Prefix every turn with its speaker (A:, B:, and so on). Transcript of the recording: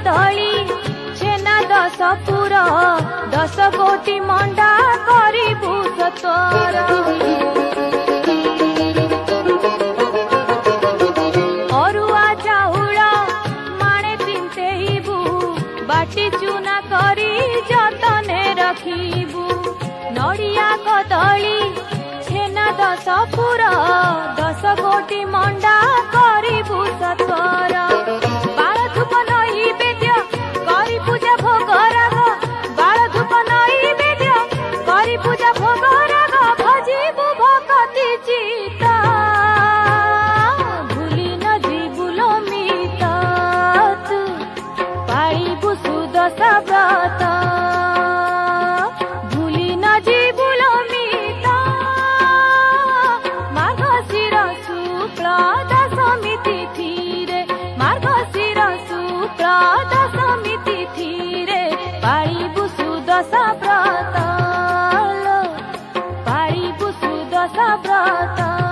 A: कदली छेना 10 पुर 10 कोटी मंडा करिबु सतोर अरुआ चाउल माणे तिंतेइबु बाटी चूना करी जतने रखिबु नड़िया कदली छेना 10 पुर 10 कोटी मंडा करिबु सतोर बाल धूप नैवेद्य करी पूजा भोग राग बाल धूप नैवेद्य करी पूजा भोग राग भजिबु भक्ति चिता भूली न जीबुलो मिता तू पाइबु सुदशा व्रत भूली न जीबुलो मिता मार्गशीर शुक्ल दशमी तिथि रे मार्गशीर शुक्ल दशमी तिथि रे पाइबु सुदशा व्रत पाइबु सुदशा व्रत।